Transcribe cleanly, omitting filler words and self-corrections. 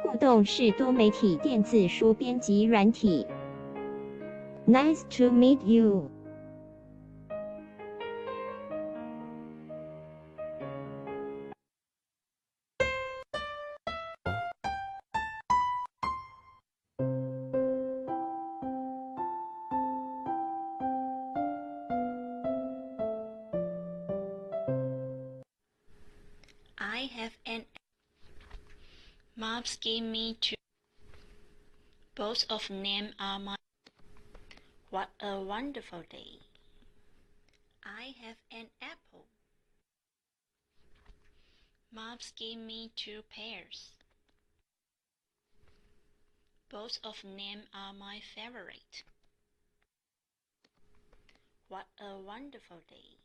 互动式多媒体电子书编辑软体。Nice to meet you. I have an Moms give me two. Both of them are mine. What a wonderful day. I have an apple. Moms gave me two pears. Both of them are my favorite. What a wonderful day.